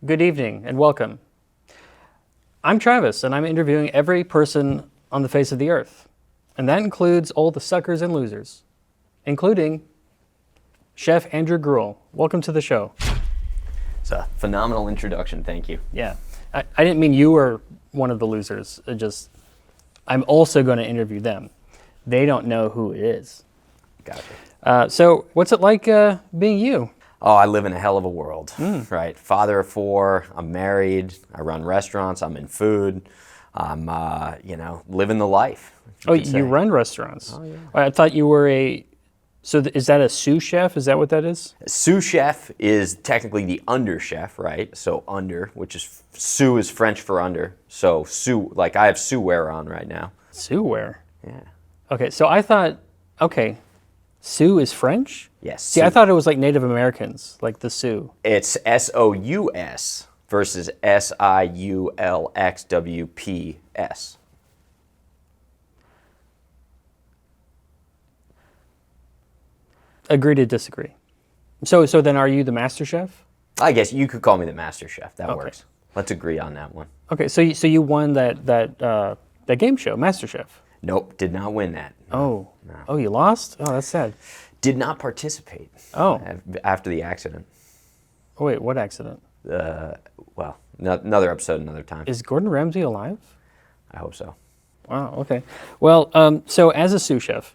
Good evening and welcome. I'm Travis and I'm interviewing every person on the face of the earth. And that includes all the suckers and losers, including Chef Andrew Gruel. Welcome to the show. It's a phenomenal introduction, thank you. Yeah, I didn't mean you were one of the losers. I'm also going to interview them. They don't know who it is. Gotcha. So what's it like being you? Oh, I live in a hell of a world, right? Father of four, I'm married, I run restaurants, I'm in food, I'm, living the life. Oh, you run restaurants? Oh, yeah. I thought you were is that a sous chef? Is that what that is? Sous chef is technically the under chef, right? So under, which is, sous is French for under. So sous, like I have sous wear on right now. Sous wear? Yeah. Okay, so I thought, Sioux is French? Yes. See, I thought it was like Native Americans, like the Sioux. It's S-O-U-S versus S-I-U-L-X-W-P-S. Agree to disagree. So then are you the master chef? I guess you could call me the master chef. That Okay. works. Let's agree on that one. Okay, so you won that game show, Master Chef. Nope, did not win that. Oh. No. Oh, you lost? Oh, that's sad. Did not participate. Oh. After the accident. Oh, wait, what accident? Another episode, another time. Is Gordon Ramsay alive? I hope so. Wow, okay. Well, so as a sous chef,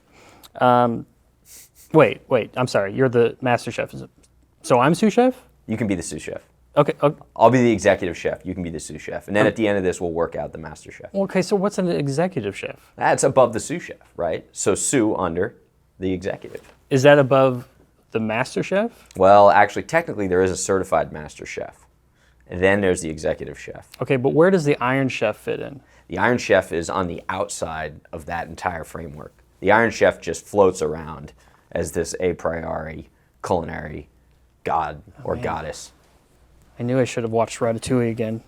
wait, I'm sorry, you're the master chef. So I'm sous chef? You can be the sous chef. Okay. I'll be the executive chef. You can be the sous chef. And then at the end of this, we'll work out the master chef. Okay, so what's an executive chef? That's above the sous chef, right? So sous under the executive. Is that above the master chef? Well, actually, technically, there is a certified master chef. And then there's the executive chef. Okay, but where does the Iron Chef fit in? The Iron Chef is on the outside of that entire framework. The Iron Chef just floats around as this a priori culinary god or goddess. I knew I should have watched Ratatouille again.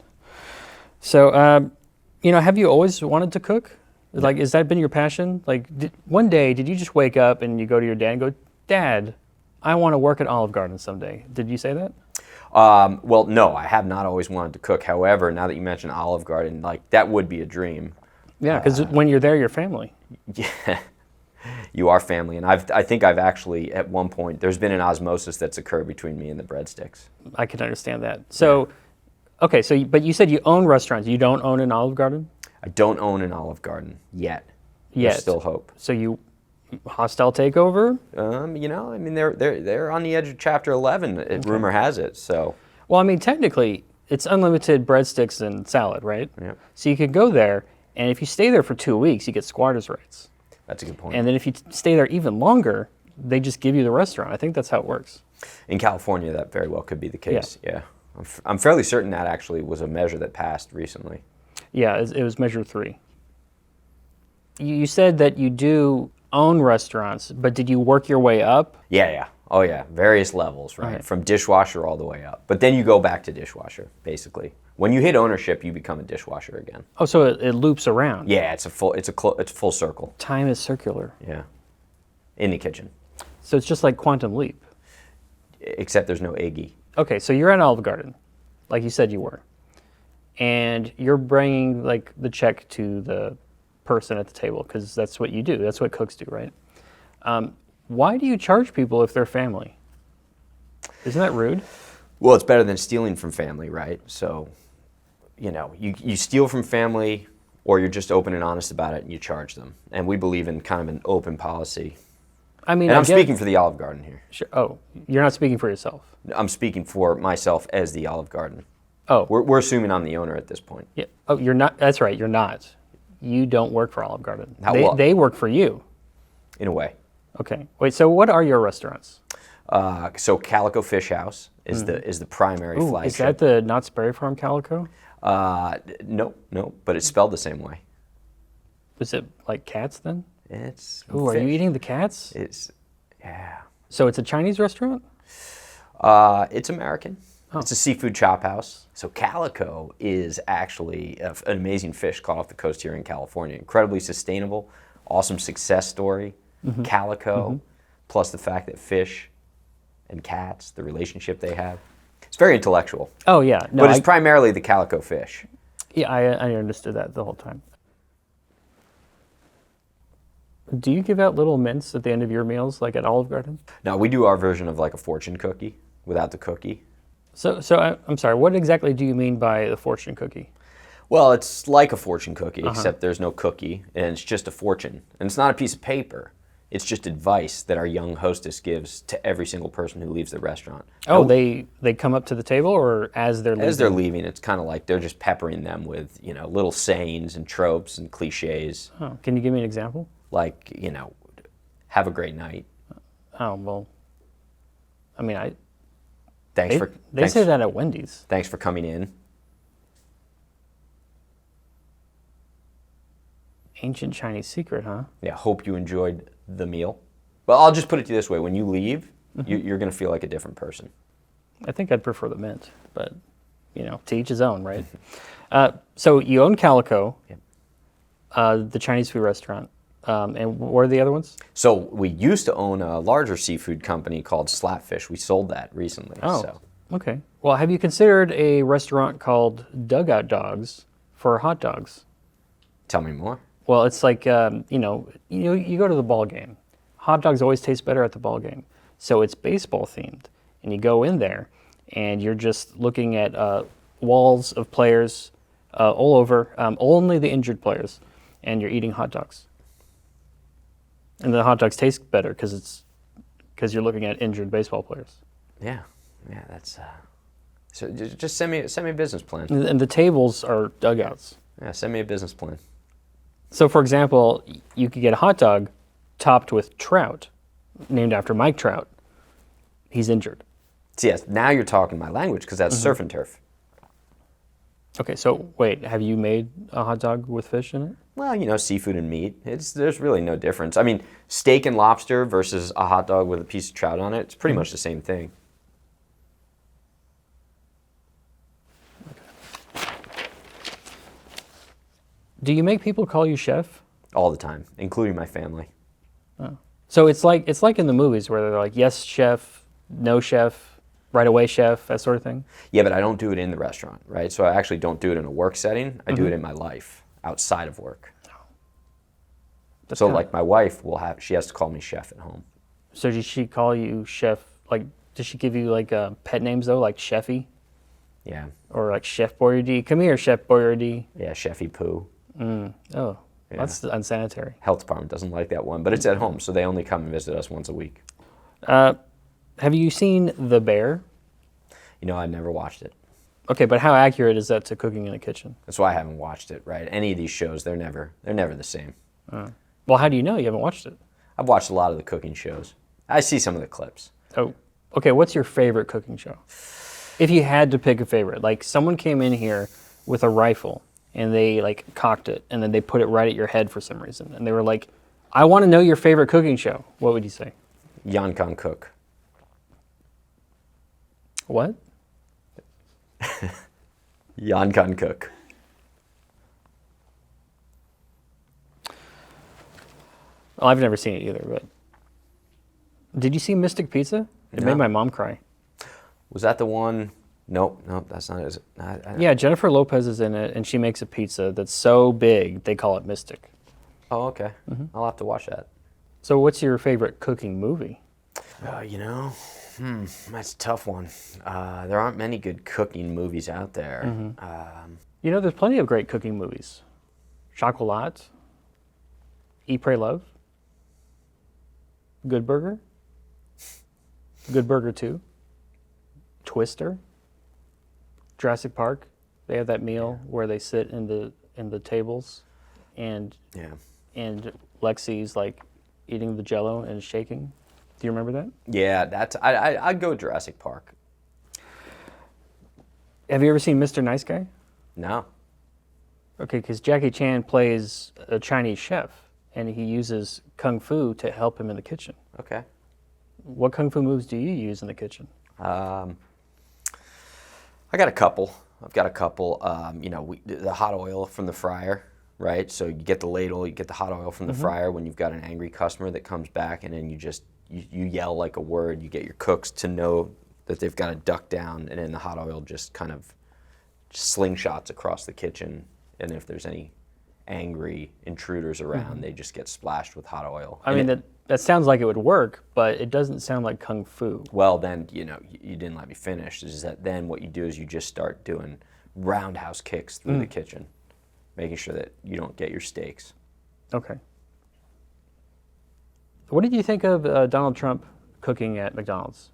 So, have you always wanted to cook? Like, has that been your passion? Like, one day, did you just wake up and you go to your dad and go, Dad, I want to work at Olive Garden someday? Did you say that? Well, no, I have not always wanted to cook. However, now that you mention Olive Garden, like that would be a dream. Yeah, because when you're there, you're family. Yeah, you are family, and I think I've actually at one point there's been an osmosis that's occurred between me and the breadsticks. I can understand that. So, okay, but you said you own restaurants. You don't own an Olive Garden? I don't own an Olive Garden yet. Yet. There's still hope. So you hostile takeover? They're on the edge of Chapter 11. Rumor has it. So. Well, I mean, technically, it's unlimited breadsticks and salad, right? Yeah. So you could go there, and if you stay there for 2 weeks, you get squatters' rights. That's a good point. And then if you stay there even longer, they just give you the restaurant. I think that's how it works. In California, that very well could be the case. Yeah. I'm fairly certain that actually was a measure that passed recently. Yeah, it was Measure 3. You said that you do own restaurants, but did you work your way up? Yeah. Oh, yeah. Various levels, right? From dishwasher all the way up. But then you go back to dishwasher, basically. When you hit ownership, you become a dishwasher again. Oh, so it loops around. Yeah, it's a full circle. Time is circular. Yeah. In the kitchen. So it's just like Quantum Leap. Except there's no Iggy. Okay, so you're at Olive Garden, like you said you were. And you're bringing like the check to the person at the table because that's what you do. That's what cooks do, right? Why do you charge people if they're family? Isn't that rude? Well, it's better than stealing from family, right? So, you steal from family or you're just open and honest about it and you charge them. And we believe in kind of an open policy. I mean, and I'm speaking for the Olive Garden here. Sure. Oh, you're not speaking for yourself. I'm speaking for myself as the Olive Garden. Oh. We're assuming I'm the owner at this point. Yeah. Oh, you're not. That's right. You're not. You don't work for Olive Garden. Well, they work for you. In a way. Okay. Wait. So what are your restaurants? So Calico Fish House is the primary flagship. Is that the Knott's Berry Farm Calico? No, but it's spelled the same way. Is it like cats then? It's. Ooh, are you eating the cats? Yeah. So it's a Chinese restaurant? It's American. Oh. It's a seafood chop house. So Calico is actually an amazing fish caught off the coast here in California. Incredibly sustainable, awesome success story. Calico, plus the fact that fish and cats, the relationship they have. It's very intellectual, Oh yeah, no, but it's primarily the calico fish. yeah, I understood that the whole time. Do you give out little mints at the end of your meals, like at Olive Garden? Now, we do our version of like a fortune cookie without the cookie. So I'm sorry. What exactly do you mean by the fortune cookie? Well, it's like a fortune cookie, except there's no cookie, and it's just a fortune. And it's not a piece of paper. It's just advice that our young hostess gives to every single person who leaves the restaurant. Oh, Now, they come up to the table, or as they're leaving? as they're leaving, it's kind of like they're just peppering them with, little sayings and tropes and cliches. Oh, can you give me an example? Like, have a great night. Oh well, I mean, Thanks they say that at Wendy's. Thanks for coming in. Ancient Chinese secret, huh? Yeah, hope you enjoyed the meal. But I'll just put it to you this way: when you leave, you're going to feel like a different person. I think I'd prefer the mint, but to each his own, right? So you own Calico, the Chinese food restaurant, and what are the other ones? So we used to own a larger seafood company called Slapfish. We sold that recently. Oh, So. okay. Well, have you considered a restaurant called Dugout Dogs for hot dogs? Tell me more. Well, it's like you go to the ball game. Hot dogs always taste better at the ball game, so it's baseball themed, and you go in there, and you're just looking at walls of players all over, only the injured players, and you're eating hot dogs. And the hot dogs taste better because you're looking at injured baseball players. Yeah, that's. So just send me a business plan. And the tables are dugouts. Yeah, send me a business plan. So, for example, you could get a hot dog topped with trout, named after Mike Trout. He's injured. So yes, now you're talking my language because that's surf and turf. Okay, so wait, have you made a hot dog with fish in it? Well, seafood and meat. There's really no difference. I mean, steak and lobster versus a hot dog with a piece of trout on it. It's pretty much the same thing. Do you make people call you chef? All the time, including my family. So it's like in the movies where they're like, yes, chef, no chef, right away chef, that sort of thing? Yeah, but I don't do it in the restaurant, right? So I actually don't do it in a work setting. I do it in my life, outside of work. That's So kinda- like my wife she has to call me chef at home. So does she call you chef, like, does she give you like pet names though, like Chefy? Yeah, Or like Chef Boyardee? Come here, Chef Boyardee. yeah, Chefy Poo. Oh, that's unsanitary. Health department doesn't like that one, but it's at home, so they only come and visit us once a week. Have you seen The Bear? I never watched it. Okay, but how accurate is that to cooking in a kitchen? That's why I haven't watched it, right? Any of these shows, they're never the same. Well, how do you know you haven't watched it? I've watched a lot of the cooking shows. I see some of the clips. Oh, okay. What's your favorite cooking show? If you had to pick a favorite, like someone came in here with a rifle and they like cocked it and then they put it right at your head for some reason. And they were like, I want to know your favorite cooking show. What would you say? Yan Kan Cook. What? Yan Kan Cook. Well, I've never seen it either, but did you see Mystic Pizza? It No. made my mom cry. Was that the one? Nope, that's not it. Yeah, Jennifer Lopez is in it, and she makes a pizza that's so big they call it Mystic. Oh, okay. I'll have to watch that. So, what's your favorite cooking movie? That's a tough one. There aren't many good cooking movies out there. There's plenty of great cooking movies. Chocolat, Eat, Pray, Love, Good Burger, Good Burger 2, Twister, Jurassic Park. They have that meal where they sit in the tables, and Lexi's like eating the Jello and shaking. Do you remember that? Yeah, I'd go Jurassic Park. Have you ever seen Mr. Nice Guy? No. Okay, because Jackie Chan plays a Chinese chef, and he uses kung fu to help him in the kitchen. Okay. What kung fu moves do you use in the kitchen? I got a couple. I've got a couple. The hot oil from the fryer, right? So you get the ladle, you get the hot oil from the fryer when you've got an angry customer that comes back, and then you yell like a word. You get your cooks to know that they've got to duck down, and then the hot oil just kind of slingshots across the kitchen. And if there's any angry intruders around, they just get splashed with hot oil. I mean, that sounds like it would work, but it doesn't sound like kung fu. Well, then, you didn't let me finish. Is that then what you do is you just start doing roundhouse kicks through the kitchen, making sure that you don't get your steaks. Okay. What did you think of Donald Trump cooking at McDonald's?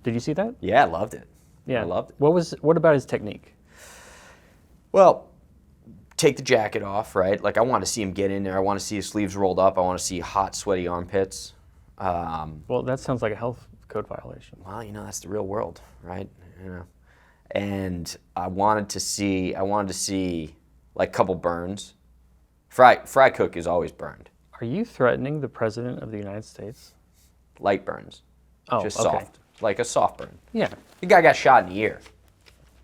Did you see that? Yeah, I loved it. Yeah. I loved it. What about his technique? Well, take the jacket off, right? Like, I want to see him get in there. I want to see his sleeves rolled up. I want to see hot, sweaty armpits. Well, that sounds like a health code violation. Well, that's the real world, right? And I wanted to see like a couple burns. Fry cook is always burned. Are you threatening the President of the United States? Light burns. Oh, just okay. soft. Like a soft burn. Yeah. The guy got shot in the ear.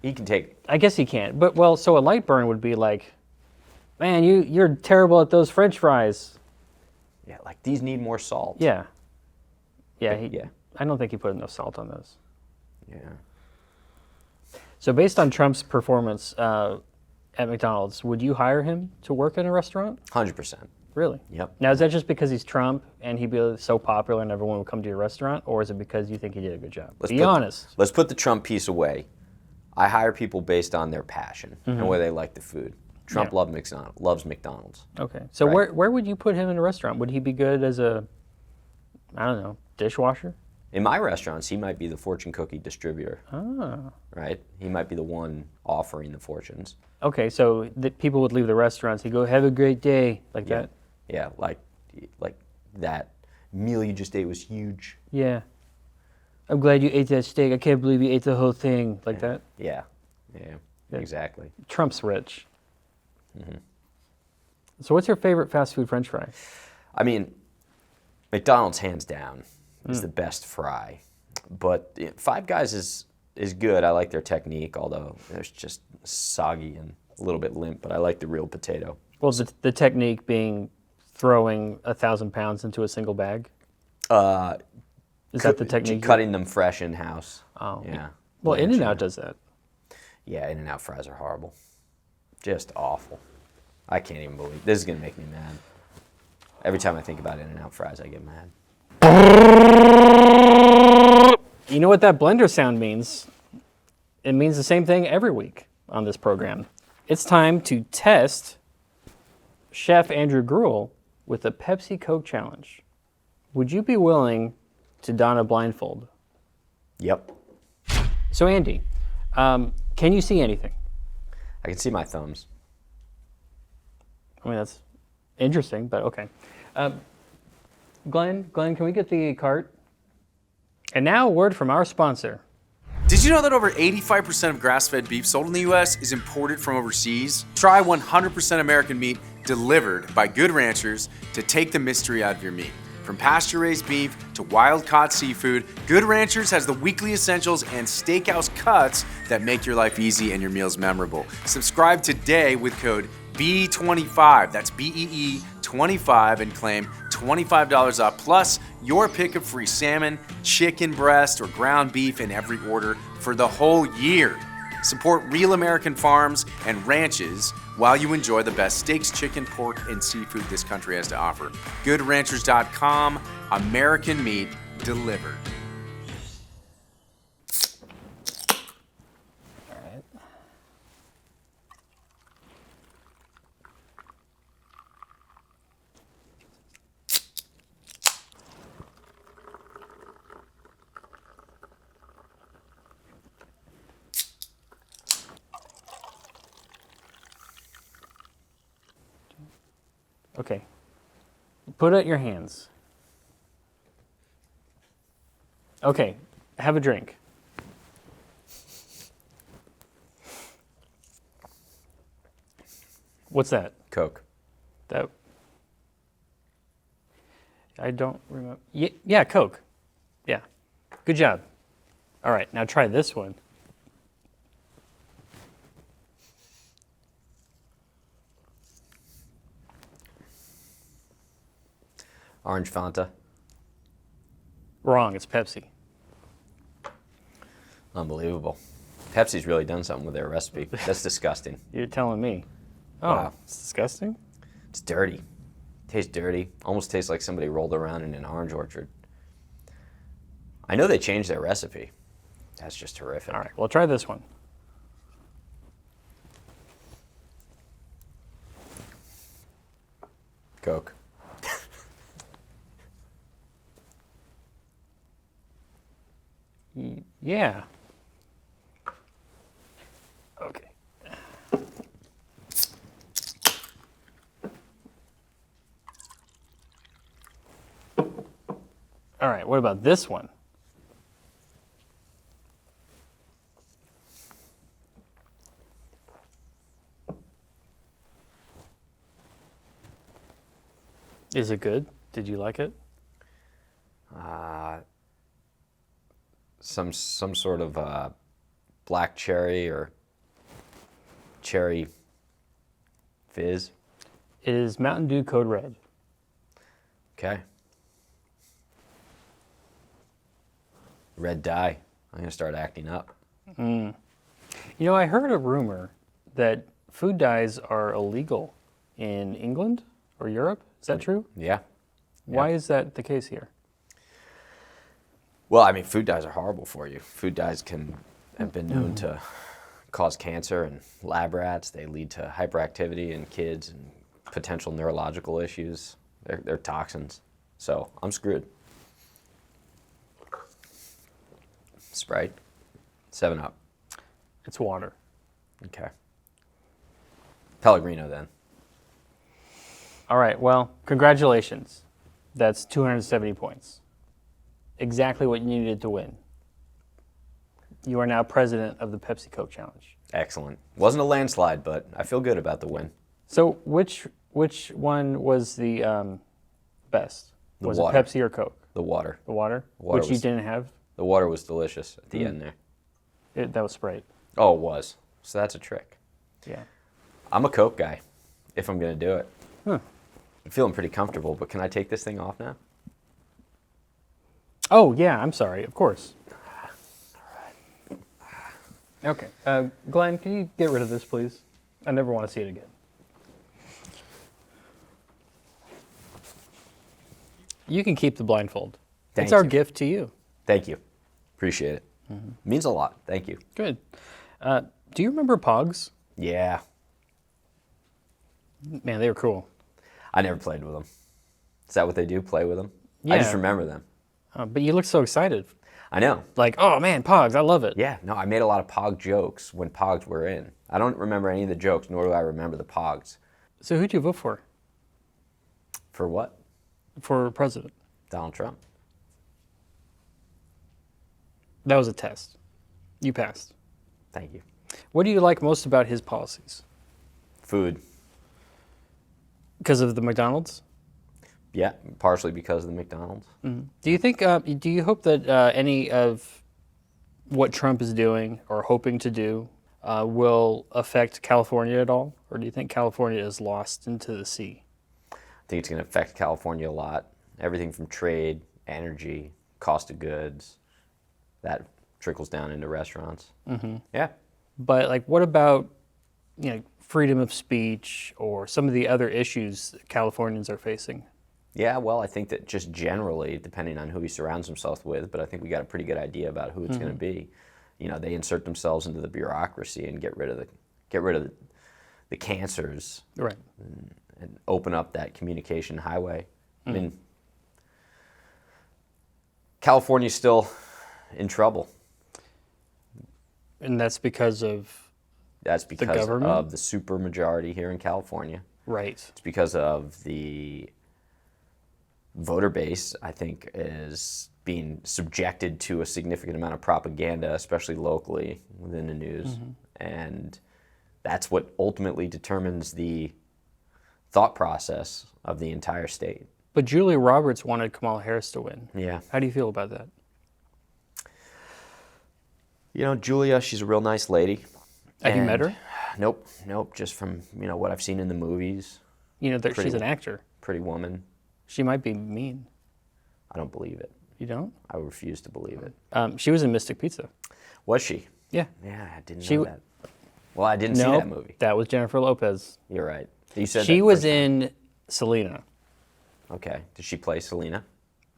He can take it. I guess he can. But, well, so a light burn would be like, man, you're terrible at those French fries. Yeah, like these need more salt. Yeah. Yeah, I don't think he put enough salt on those. Yeah. So based on Trump's performance at McDonald's, would you hire him to work in a restaurant? 100%. Really? Yep. Now, is that just because he's Trump and he'd be so popular and everyone would come to your restaurant, or is it because you think he did a good job? Be honest. Let's put the Trump piece away. I hire people based on their passion and where they like the food. Trump loves McDonald's. Okay. So Right. where would you put him in a restaurant? Would he be good as a, I don't know, dishwasher? In my restaurants, he might be the fortune cookie distributor. Ah. Right? He might be the one offering the fortunes. Okay, so people would leave the restaurants. He'd go, have a great day, like Yeah. that? Yeah, like that meal you just ate was huge. Yeah. I'm glad you ate that steak. I can't believe you ate the whole thing, like that? Yeah. Exactly. Trump's rich. So what's your favorite fast food French fry? I mean, McDonald's hands down is the best fry, but Five Guys is good. I like their technique, although it's just soggy and a little bit limp. But I like the real potato. Well, the technique being throwing 1,000 pounds into a single bag. Is that the technique? Cutting them fresh in house. Oh, yeah. Well, In-N-Out does that. Yeah, In-N-Out fries are horrible. Just awful. I can't even believe this is gonna make me mad. Every time I think about In-N-Out fries, I get mad. You know what that blender sound means? It means the same thing every week on this program. It's time to test Chef Andrew Gruel with the Pepsi Coke Challenge. Would you be willing to don a blindfold? Yep. So Andy, can you see anything? I can see my thumbs. I mean, that's interesting, but okay. Glenn, can we get the cart? And now a word from our sponsor. Did you know that over 85% of grass-fed beef sold in the U.S. is imported from overseas? Try 100% American meat delivered by Good Ranchers to take the mystery out of your meat. From pasture-raised beef to wild-caught seafood, Good Ranchers has the weekly essentials and steakhouse cuts that make your life easy and your meals memorable. Subscribe today with code BEE25, that's BEE 25, and claim $25 off, plus your pick of free salmon, chicken breast, or ground beef in every order for the whole year. Support real American farms and ranches while you enjoy the best steaks, chicken, pork, and seafood this country has to offer. GoodRanchers.com, American meat delivered. Okay. Put out your hands. Okay. Have a drink. What's that? Coke. That I don't remember. Yeah, Coke. Yeah. Good job. All right, now try this one. Orange Fanta. Wrong, it's Pepsi. Unbelievable. Pepsi's really done something with their recipe. That's disgusting. You're telling me. Oh, Wow. it's disgusting? It's dirty. Tastes dirty. Almost tastes like somebody rolled around in an orange orchard. I know they changed their recipe. That's just horrific. All right, well, try this one. Coke. Yeah. Okay. All right, what about this one? Is it good? Did you like it? Some sort of black cherry or cherry fizz. It is Mountain Dew Code Red. Okay. Red dye. I'm going to start acting up. You know, I heard a rumor that food dyes are illegal in England or Europe. Is that true? Yeah. Why is that the case here? Well, I mean, food dyes are horrible for you. Food dyes have been known to cause cancer in lab rats. They lead to hyperactivity in kids and potential neurological issues. They're toxins. So I'm screwed. Sprite. 7-Up. It's water. Okay. Pellegrino then. All right, well, congratulations. That's 270 points. Exactly what you needed to win. You are now president of the Pepsi Coke Challenge. Excellent. Wasn't a landslide, but I feel good about the win. So which one was the best? Was water. it Pepsi or Coke? The water. The water? Water Which you was- didn't have? The water was delicious at the end there. That was Sprite. Oh, it was. So that's a trick. Yeah. I'm a Coke guy, if I'm going to do it. Huh. I'm feeling pretty comfortable, but can I take this thing off now? Oh, yeah, I'm sorry. Of course. Okay. Glenn, can you get rid of this, please? I never want to see it again. You can keep the blindfold. Thank It's our you. gift to you. Thank you. Appreciate it. Means a lot. Thank you. Good. Do you remember Pogs? Yeah. Man, they were cool. I never played with them. Is that what they do? Play with them? I Yeah. just remember them. But you look so excited. I know. Like, oh man, Pogs, I love it. Yeah. No, I made a lot of Pog jokes when Pogs were in. I don't remember any of the jokes, nor do I remember the Pogs. So who'd you vote for? For what? For president? Donald Trump. That was a test. You passed. Thank you. What do you like most about his policies? Food. Because of the McDonald's? Yeah, partially because of the McDonald's. Do you think? Do you hope that any of what Trump is doing or hoping to do will affect California at all, or do you think California is lost into the sea? I think it's going to affect California a lot. Everything from trade, energy, cost of goods, that trickles down into restaurants. Mm-hmm. Yeah. But like, what about freedom of speech or some of the other issues that Californians are facing? Yeah, well, I think that just generally, depending on who he surrounds himself with, but I think we got a pretty good idea about who it's going to be. They insert themselves into the bureaucracy and get rid of the cancers, Right. and open up that communication highway. I mean, California's still in trouble. And that's because of That's because government? of the supermajority here in California. right. It's because of the voter base, I think, is being subjected to a significant amount of propaganda, especially locally within the news. And that's what ultimately determines the thought process of the entire state. But Julia Roberts wanted Kamala Harris to win. Yeah. How do you feel about that? Julia, she's a real nice lady. Have you met And- her? Nope. Just from, what I've seen in the movies. She's an actor. Pretty woman. She might be mean. I don't believe it. You don't? I refuse to believe it. She was in Mystic Pizza. Was she? Yeah. Yeah, I didn't She know w- that. Well, I didn't see No, that movie. that was Jennifer Lopez. You're right. You said She that was first time. in Selena. Okay. Did she play Selena?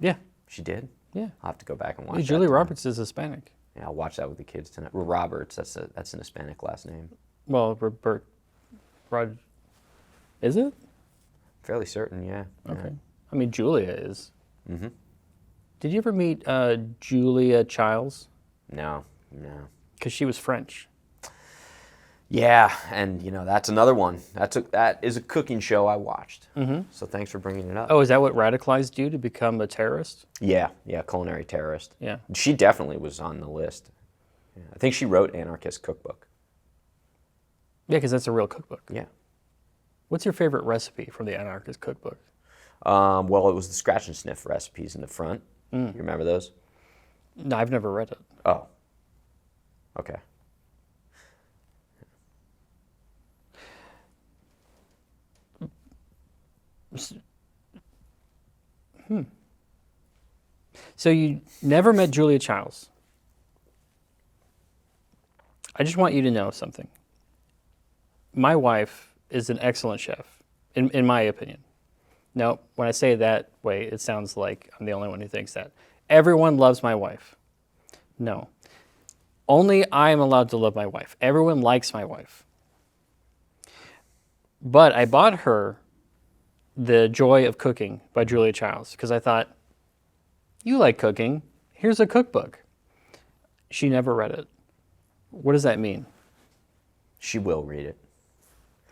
Yeah. She did? Yeah. I'll have to go back and watch Hey, that Julia tonight. Roberts is Hispanic. Yeah, I'll watch that with the kids tonight. Well, Roberts, that's an Hispanic last name. Well, is it? Fairly certain, yeah. Okay. I mean, Julia is. Mm-hmm. Did you ever meet Julia Childs? No. Because she was French. Yeah, and that's another one. That is a cooking show I watched. Mm-hmm. So thanks for bringing it up. Oh, is that what radicalized you to become a terrorist? Yeah, culinary terrorist. Yeah. She definitely was on the list. Yeah, I think she wrote Anarchist Cookbook. Yeah, because that's a real cookbook. Yeah. What's your favorite recipe from the Anarchist Cookbook? Well, it was the scratch and sniff recipes in the front. You remember those? No, I've never read it. Oh. Okay. So you never met Julia Childs. I just want you to know something. My wife is an excellent chef, in my opinion. Now, when I say it that way, it sounds like I'm the only one who thinks that. Everyone loves my wife. No. Only I am allowed to love my wife. Everyone likes my wife. But I bought her The Joy of Cooking by Julia Childs because I thought, you like cooking, here's a cookbook. She never read it. What does that mean? She will read it.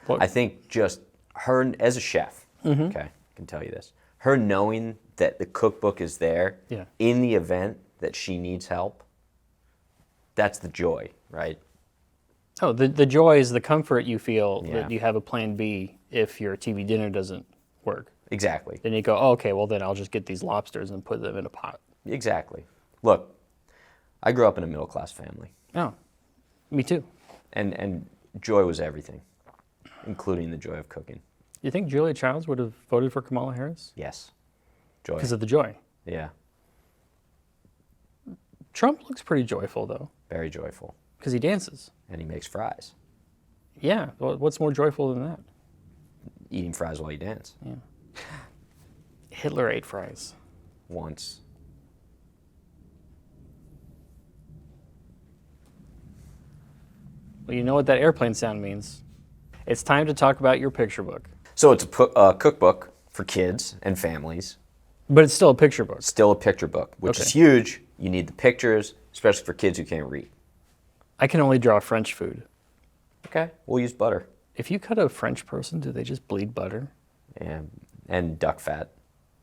What? I think just her as a chef, okay, I can tell you this. Her knowing that the cookbook is there Yeah. in the event that she needs help, that's the joy, right? Oh, the joy is the comfort you feel Yeah. that you have a plan B if your TV dinner doesn't work. Exactly. Then you go, oh, okay, well then I'll just get these lobsters and put them in a pot. Exactly. Look, I grew up in a middle-class family, Oh, me too. and joy was everything, including the joy of cooking. You think Julia Childs would have voted for Kamala Harris? Yes. Joy. Because of the joy. Yeah. Trump looks pretty joyful though, Very joyful. because he dances. And he makes fries. Yeah, well, what's more joyful than that? Eating fries while you dance. Hitler ate fries. Once. Well, you know what that airplane sound means. It's time to talk about your picture book. So it's a cookbook for kids and families. But it's still a picture book. Still a picture book, which Okay. is huge. You need the pictures, especially for kids who can't read. I can only draw French food. Okay. We'll use butter. If you cut a French person, do they just bleed butter? And duck fat,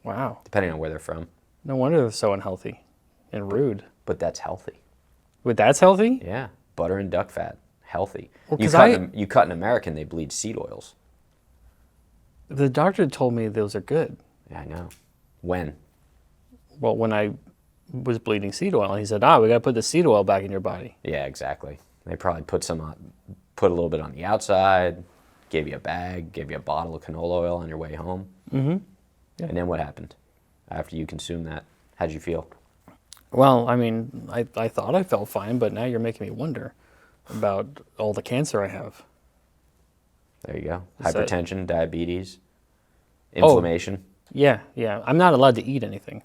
Wow. depending on where they're from. No wonder they're so unhealthy and rude. But that's healthy. But that's healthy? Yeah. Butter and duck fat. Healthy. Well, you 'cause you cut an American, they bleed seed oils. The doctor told me those are good. Yeah, I know. When? Well, when I was bleeding seed oil, he said, we got to put the seed oil back in your body. Yeah, exactly. They probably put a little bit on the outside, gave you a bag, gave you a bottle of canola oil on your way home. Mm-hmm. Yeah. And then what happened after you consumed that? How'd you feel? Well, I mean, I thought I felt fine, but now you're making me wonder about all the cancer I have. There you go. Is that- Hypertension, diabetes, inflammation. Yeah. I'm not allowed to eat anything.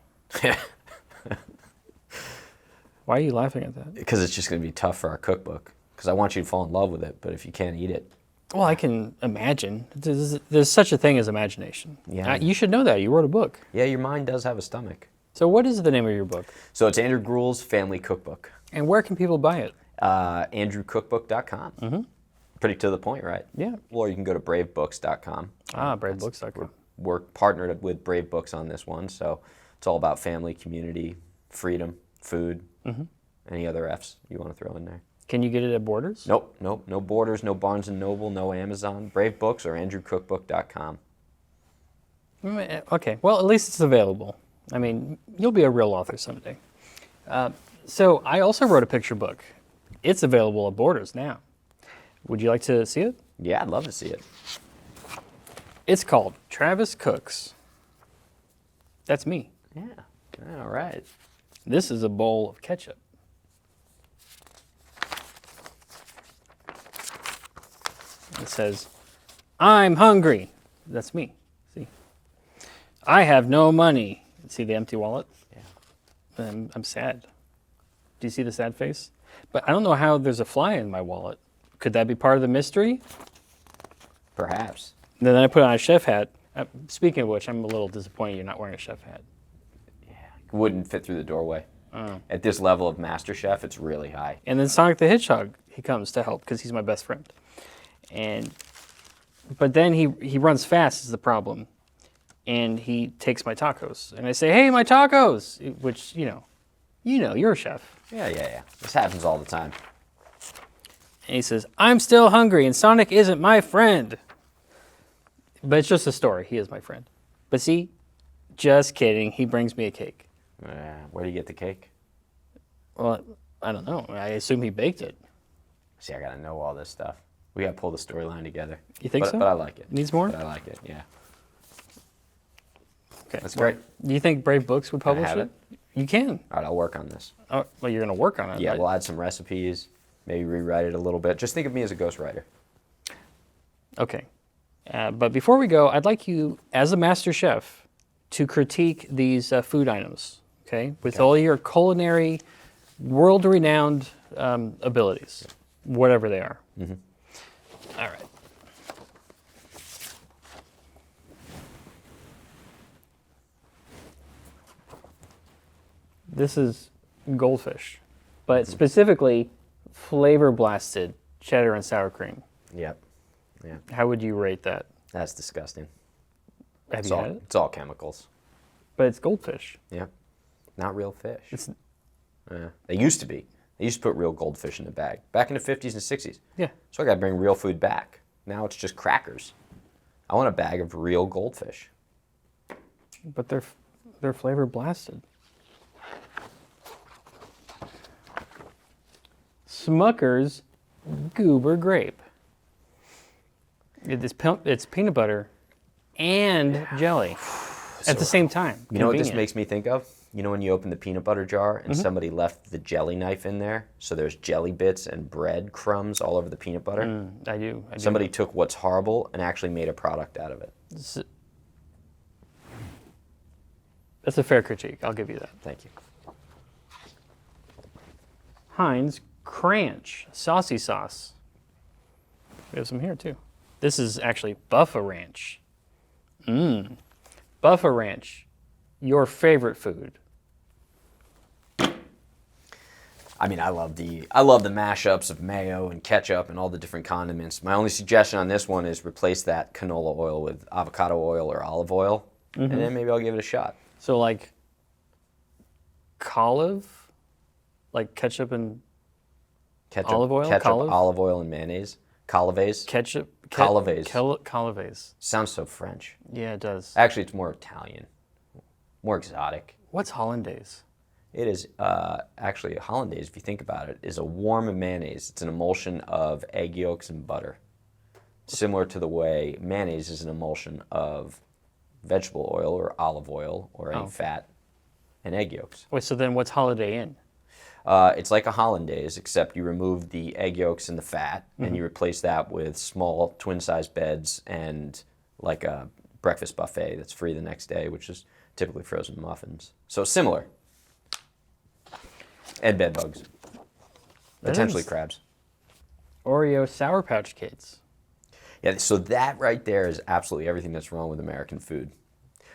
Why are you laughing at that? Because it's just going to be tough for our cookbook. Because I want you to fall in love with it, but if you can't eat it, Well, I can imagine. There's such a thing as imagination. Yeah. You should know that. You wrote a book. yeah, your mind does have a stomach. So what is the name of your book? So it's Andrew Gruel's Family Cookbook. And where can people buy it? AndrewCookbook.com. Mm-hmm. Pretty to the point, right? Yeah. Or you can go to bravebooks.com. BraveBooks.com. We're partnered with Brave Books on this one, so it's all about family, community, freedom, food, any other F's you want to throw in there. Can you get it at Borders? Nope, no Borders, no Barnes & Noble, no Amazon. Brave Books or AndrewCookbook.com. Okay. Well, at least it's available. I mean, you'll be a real author someday. So I also wrote a picture book. It's available at Borders now. Would you like to see it? Yeah, I'd love to see it. It's called Travis Cooks. That's me. Yeah, all right. This is a bowl of ketchup. It says, "I'm hungry." That's me. See? "I have no money." See the empty wallet? Yeah. I'm sad. Do you see the sad face? But I don't know how there's a fly in my wallet. Could that be part of the mystery? Perhaps. And then I put on a chef hat. Speaking of which, I'm a little disappointed you're not wearing a chef hat. Wouldn't fit through the doorway. At this level of Master Chef, it's really high. And then Sonic the Hedgehog, he comes to help because he's my best friend. But then he runs fast is the problem. And he takes my tacos. And I say, "Hey, my tacos!" Which, you're a chef. Yeah. This happens all the time. And he says, "I'm still hungry and Sonic isn't my friend." But it's just a story. He is my friend. But see, just kidding. He brings me a cake. Where do you get the cake? Well, I don't know. I assume he baked it. See, I got to know all this stuff. We got to pull the storyline together. You think so? But I like it. Needs more? But I like it, yeah. Okay. That's great. Do you think Brave Books would publish have it? You can. All right, I'll work on this. Oh, well, you're going to work on it. Yeah, right? we'll add some recipes, maybe rewrite it a little bit. Just think of me as a ghostwriter. Okay. But before we go, I'd like you, as a master chef, to critique these food items, okay? With all your culinary, world-renowned abilities, whatever they are. Mm-hmm. All right. This is goldfish, but specifically flavor-blasted cheddar and sour cream. Yep. Yeah. How would you rate that? That's disgusting. Have you had it? It's all chemicals. But it's goldfish. Yeah. Not real fish. It's They used to be. They used to put real goldfish in a bag. Back in the 50s and 60s. yeah. So I got to bring real food back. Now it's just crackers. I want a bag of real goldfish. But they're flavor blasted. Smucker's Goober Grape. It's peanut butter and jelly at the same time. You know what this Convenient. makes me think of? You know when you open the peanut butter jar and somebody left the jelly knife in there? So there's jelly bits and bread crumbs all over the peanut butter? I do. Somebody took what's horrible and actually made a product out of it. That's a fair critique. I'll give you that. Thank you. Heinz Cranch Saucy Sauce. We have some here too. This is actually Buffa Ranch. Buffa Ranch, your favorite food. I mean, I love the mashups of mayo and ketchup and all the different condiments. My only suggestion on this one is replace that canola oil with avocado oil or olive oil, and then maybe I'll give it a shot. So like olive, like ketchup and olive oil? Ketchup, Olive? olive oil, and mayonnaise. Calaves. ketchup. Calaves. Calaves. Sounds so French. Yeah, it does. Actually, it's more Italian, more exotic. What's hollandaise? It is actually hollandaise, if you think about it, is a warm mayonnaise. It's an emulsion of egg yolks and butter, similar to the way mayonnaise is an emulsion of vegetable oil or olive oil or any fat and egg yolks. Wait, so then what's Holiday Inn? It's like a hollandaise, except you remove the egg yolks and the fat, and you replace that with small twin-sized beds and like a breakfast buffet that's free the next day, which is typically frozen muffins. So similar. And bed bugs. Potentially crabs. Oreo Sour Pouch Kids. Yeah, so that right there is absolutely everything that's wrong with American food.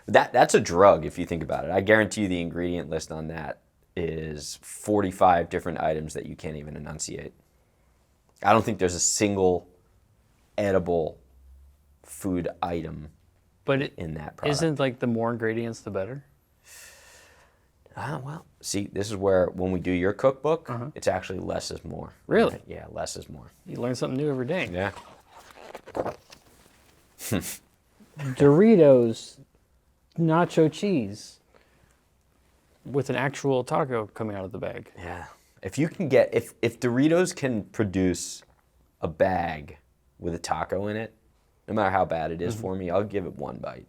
That's a drug if you think about it. I guarantee you the ingredient list on that is 45 different items that you can't even enunciate. I don't think there's a single edible food item in that product. Isn't like the more ingredients, the better? Well, see, this is where when we do your cookbook, it's actually less is more. Really? Right? Yeah, less is more. You learn something new every day. Yeah. Doritos nacho cheese with an actual taco coming out of the bag. Yeah. If you can get, if Doritos can produce a bag with a taco in it, no matter how bad it is for me, I'll give it one bite.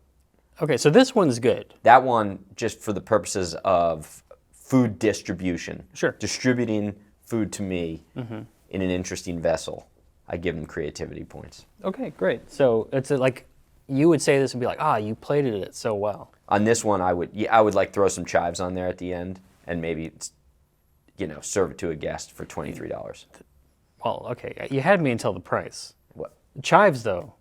Okay, so this one's good. That one, just for the purposes of food distribution. Sure. Distributing food to me in an interesting vessel. I give them creativity points. Okay, great. So it's like, you would say this would be like, you plated it so well. On this one, I would like throw some chives on there at the end, and maybe, serve it to a guest for $23. Well, okay, you had me until the price. What? Chives, though.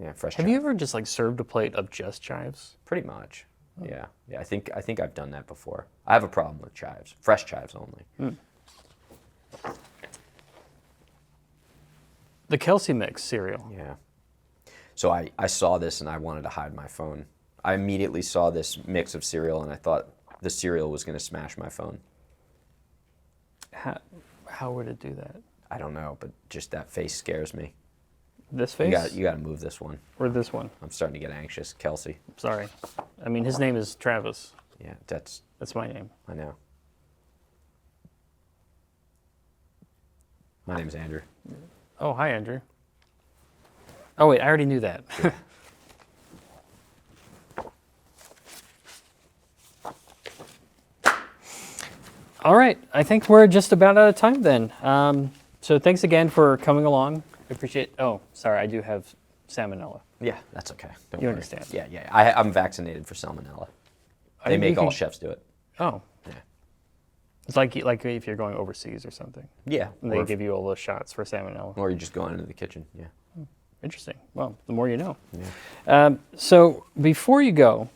Yeah, fresh. Have you ever just like served a plate of just chives? Pretty much. Oh. Yeah. I think I've done that before. I have a problem with chives, fresh chives only. The Kelsey Mix cereal. Yeah. So I saw this and I wanted to hide my phone. I immediately saw this mix of cereal and I thought the cereal was going to smash my phone. How would it do that? I don't know, but just that face scares me. This face? You got to move this one. Or this one? I'm starting to get anxious. Kelsey. Sorry. I mean, his name is Travis. Yeah, that's my name. I know. My name's Andrew. Oh, hi, Andrew. Oh, wait, I already knew that. Yeah. All right, I think we're just about out of time then. So thanks again for coming along. I appreciate. Oh, sorry, I do have salmonella. Yeah, that's okay. Don't You worry. understand. Yeah. I'm vaccinated for salmonella. They make all chefs do it. Oh. Yeah. It's like if you're going overseas or something. Yeah. And they give you all those shots for salmonella. Or you just go into the kitchen. Yeah. Interesting. Well, the more you know. Yeah. So before you go,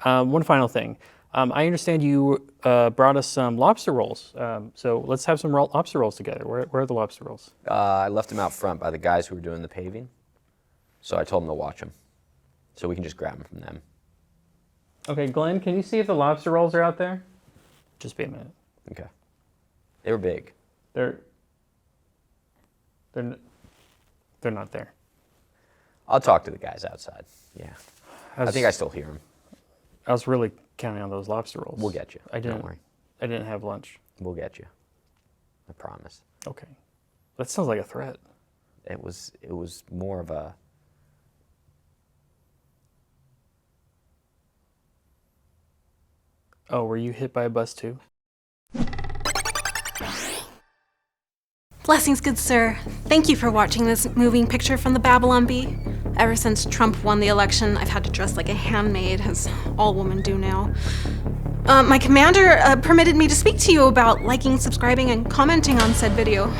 one final thing. I understand you brought us some lobster rolls. So let's have some lobster rolls together. Where are the lobster rolls? I left them out front by the guys who were doing the paving. So I told them to watch them. So we can just grab them from them. Okay, Glenn, can you see if the lobster rolls are out there? Just be a minute. Okay. They were big. They're not there. I'll talk to the guys outside. Yeah. I think I still hear them. I was really counting on those lobster rolls. We'll get you. Don't worry. I didn't have lunch. We'll get you. I promise. Okay. That sounds like a threat. It was more of a... Oh, were you hit by a bus too? Blessings, good sir. Thank you for watching this moving picture from the Babylon Bee. Ever since Trump won the election, I've had to dress like a handmaid, as all women do now. My commander permitted me to speak to you about liking, subscribing, and commenting on said video.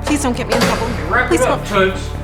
Please don't get me in trouble. Wrap Please it up, help. Toots.